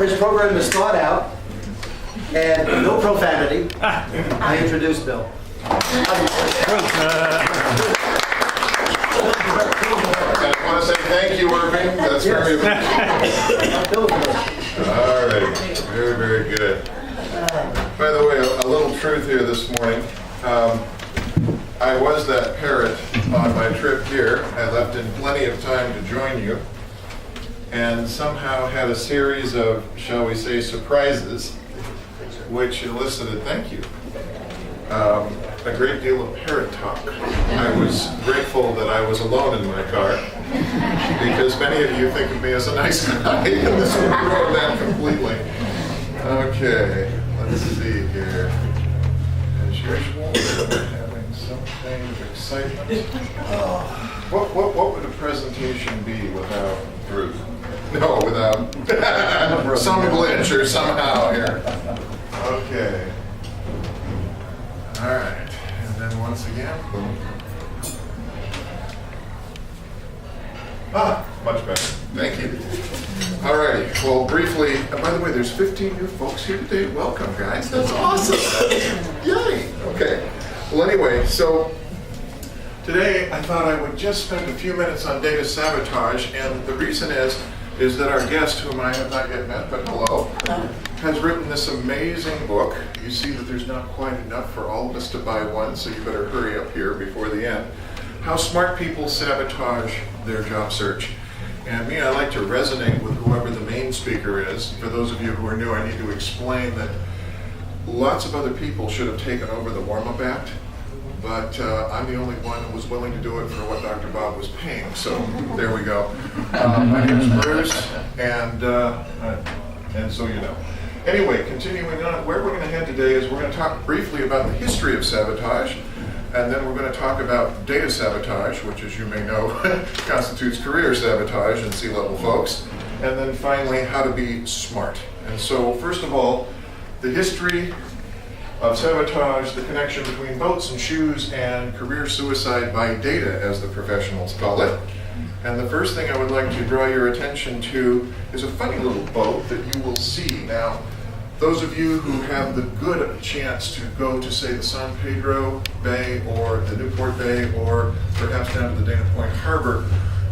His program is thought out and no profanity. I introduce Bill. I want to say thank you, Irving. That's very Bill. all right. Very, very good. By the way, a little truth here this morning. I was that parrot on my trip here. I left in plenty of time to join you, and somehow had a series of, shall we say, surprises, which elicited thank you. A great deal of parrot talk. I was grateful that I was alone in my car, because many of you think of me as a nice guy, and this would ruin that completely. Okay, let's see here. As usual, we're having some kind of excitement. What would a presentation be without Ruth? No, without some glitch or somehow here. Okay. All right. And then once again, boom. Much better. Thank you. All righty. Well, briefly, and by the way, there's 15 new folks here today. Welcome, guys. That's awesome. Yay. Okay. Well, anyway, so today I thought I would just spend a few minutes on data sabotage, and the reason is that our guest, whom I have not yet met, but hello, has written this amazing book. You see that there's not quite enough for all of us to buy one, so you better hurry up here before the end. How Smart People Sabotage Their Job Search. And me, I like to resonate with whoever the main speaker is. For those of you who are new, I need to explain that lots of other people should have taken over the warm-up act, but I'm the only one who was willing to do it for what Dr. Bob was paying, so there we go. My name is Bruce, and so you know. Anyway, continuing on, where we're going to head today is we're going to talk briefly about the history of sabotage, and then we're going to talk about data sabotage, which, as you may know, constitutes career sabotage in C-level folks, and then finally, how to be smart. And so, first of all, the history of sabotage, the connection between boats and shoes, and career suicide by data, as the professionals call it. And the first thing I would like to draw your attention to is a funny little boat that you will see. Now, those of you who have the good chance to go to, say, the San Pedro Bay or the Newport Bay or perhaps down to the Dana Point Harbor,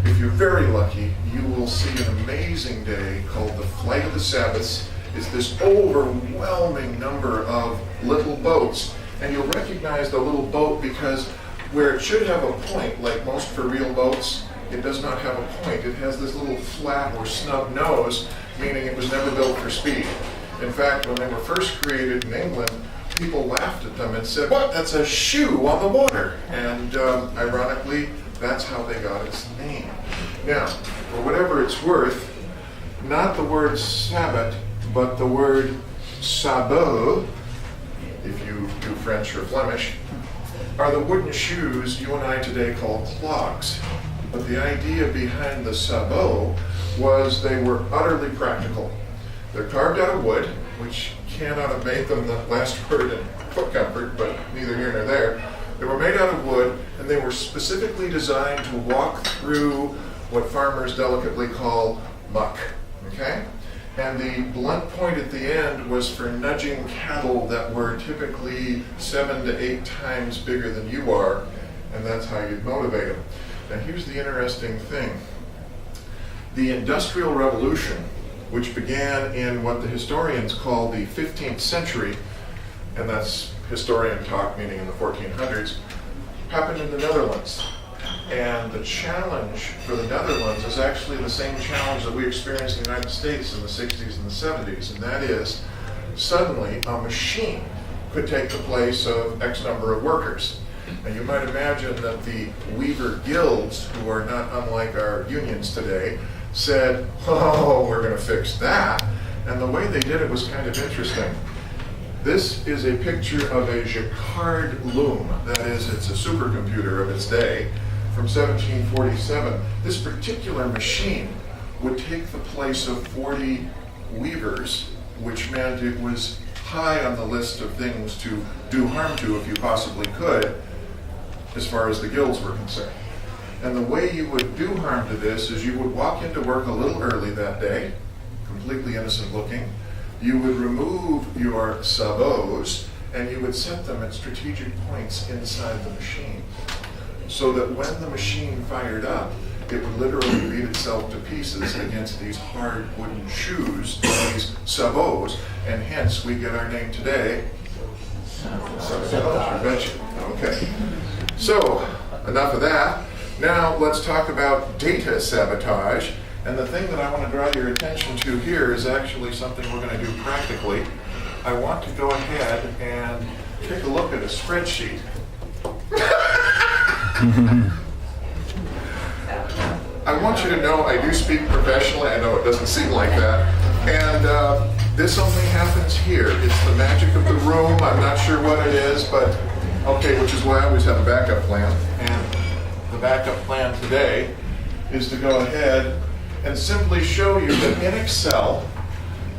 if you're very lucky, you will see an amazing day called the Flight of the Sabbaths. It's this overwhelming number of little boats, and you'll recognize the little boat because where it should have a point, like most for real boats, it does not have a point. It has this little flat or snub nose, meaning it was never built for speed. In fact, when they were first created in England, people laughed at them and said, "What? That's a shoe on the water." And ironically, that's how they got its name. Now, for whatever it's worth, not the word sabbat, but the word sabot, if you do French or Flemish, are the wooden shoes you and I today call clogs. But the idea behind the sabot was they were utterly practical. They're carved out of wood, which cannot have made them the last word in foot comfort, but neither here nor there. They were made out of wood, and they were specifically designed to walk through what farmers delicately call muck, okay? And the blunt point at the end was for nudging cattle that were typically 7 to 8 times bigger than you are, and that's how you'd motivate them. Now here's the interesting thing. The Industrial Revolution, which began in what the historians call the 15th century, and that's historian talk, meaning in the 1400s, happened in the Netherlands. And the challenge for the Netherlands is actually the same challenge that we experienced in the United States in the 60s and the 70s, and that is suddenly a machine could take the place of X number of workers. And you might imagine that the weaver guilds, who are not unlike our unions today, said, "Oh, we're going to fix that." And the way they did it was kind of interesting. This is a picture of a Jacquard loom. That is, it's a supercomputer of its day from 1747. This particular machine would take the place of 40 weavers, which meant it was high on the list of things to do harm to if you possibly could, as far as the guilds were concerned. And the way you would do harm to this is you would walk into work a little early that day, completely innocent looking. You would remove your sabots and you would set them at strategic points inside the machine, so that when the machine fired up, it would literally beat itself to pieces against these hard wooden shoes, these sabots, and hence we get our name today. I bet you. Okay. So, enough of that. Now let's talk about data sabotage. And the thing that I want to draw your attention to here is actually something we're going to do practically. I want to go ahead and take a look at a spreadsheet. I want you to know I do speak professionally. I know it doesn't seem like that. And this only happens here. It's the magic of the room. I'm not sure what it is, but okay, which is why I always have a backup plan. And the backup plan today is to go ahead and simply show you that in Excel,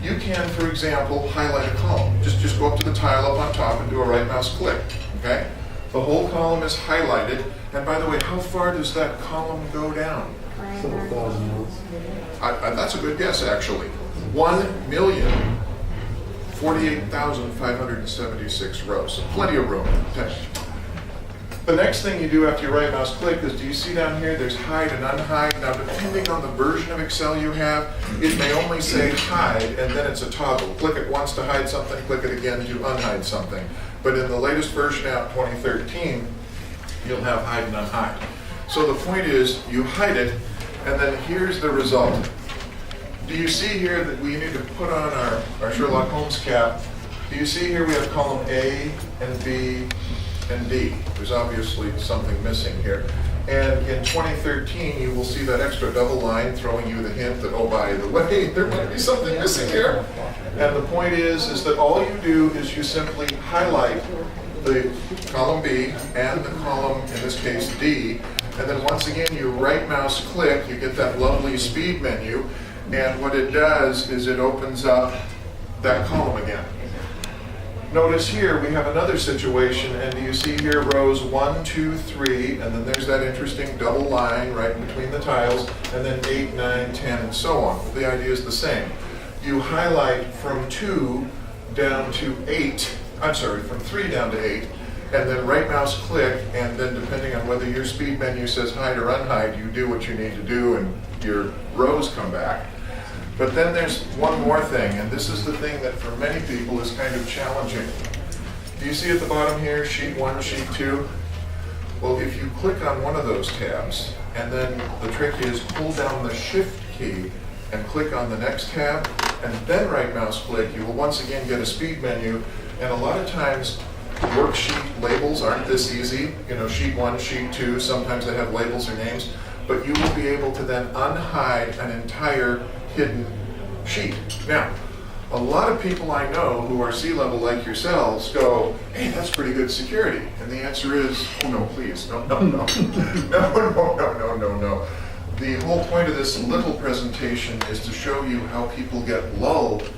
you can, for example, highlight a column. Just go up to the tile up on top and do a right mouse click, okay? The whole column is highlighted. And by the way, how far does that column go down? That's a good guess, actually. 1,048,576 rows. So plenty of room. Okay. The next thing you do after you right mouse click is, do you see down here there's hide and unhide? Now depending on the version of Excel you have, it may only say hide and then it's a toggle. Click it once to hide something, click it again to unhide something. But in the latest version out 2013, you'll have hide and unhide. So the point is, you hide it, and then here's the result. Do you see here that we need to put on our Sherlock Holmes cap? Do you see here we have column A and B and D? There's obviously something missing here. And in 2013, you will see that extra double line throwing you the hint that, oh, by the way, there might be something missing here. And the point is that all you do is you simply highlight the column B and the column, in this case, D, and then once again, you right mouse click, you get that lovely speed menu, and what it does is it opens up that column again. Notice here we have another situation, and do you see here rows 1, 2, 3, and then there's that interesting double line right between the tiles, and then 8, 9, 10, and so on. The idea is the same. You highlight from 2 down to 8, I'm sorry, from 3 down to 8, and then right mouse click, and then depending on whether your speed menu says hide or unhide, you do what you need to do and your rows come back. But then there's one more thing, and this is the thing that for many people is kind of challenging. Do you see at the bottom here, sheet 1, sheet 2? Well, if you click on one of those tabs, and then the trick is pull down the shift key and click on the next tab, and then right mouse click, you will once again get a speed menu. And a lot of times, worksheet labels aren't this easy. You know, sheet 1, sheet 2, sometimes they have labels or names, but you will be able to then unhide an entire hidden sheet. Now, a lot of people I know who are C-level like yourselves go, hey, that's pretty good security. And the answer is, oh no, please, no. No. The whole point of this little presentation is to show you how people get lulled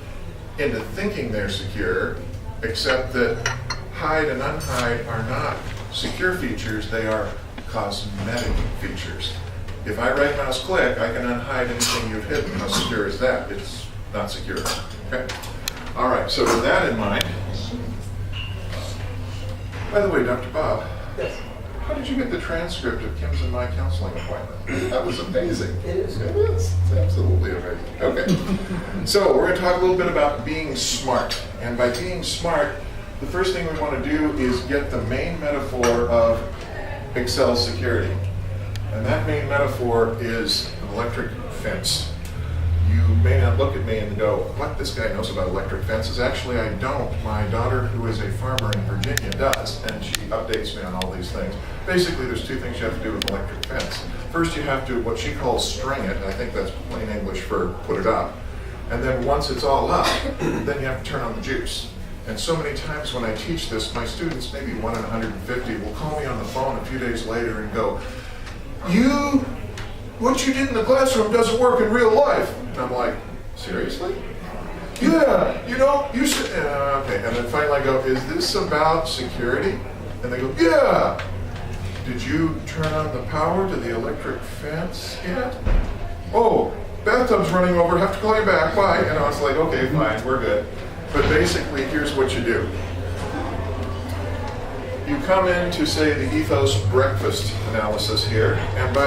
into thinking they're secure, except that hide and unhide are not secure features, they are cosmetic features. If I right mouse click, I can unhide anything you've hidden. How secure is that? It's not secure. Okay. All right, so with that in mind, by the way, Dr. Bob, Yes. how did you get the transcript of Kim's and my counseling appointment? That was amazing. It is. It is. It's absolutely amazing. Okay. So we're going to talk a little bit about being smart. And by being smart, the first thing we want to do is get the main metaphor of Excel security. And that main metaphor is an electric fence. You may not look at me and go, what, this guy knows about electric fences? Actually, I don't. My daughter, who is a farmer in Virginia, does, and she updates me on all these things. Basically, there's two things you have to do with an electric fence. First, you have to, what she calls string it, I think that's plain English for put it up. And then once it's all up, then you have to turn on the juice. And so many times when I teach this, my students, maybe 1 in 150, will call me on the phone a few days later and go, what you did in the classroom doesn't work in real life. And I'm like, seriously? Yeah, you should, okay. And then finally I go, is this about security? And they go, yeah. Did you turn on the power to the electric fence yet? Oh, bathtub's running over, have to call you back, bye. You know, it's like, okay, fine, we're good. But basically, here's what you do. You come in to, say, the ethos breakfast analysis here, and by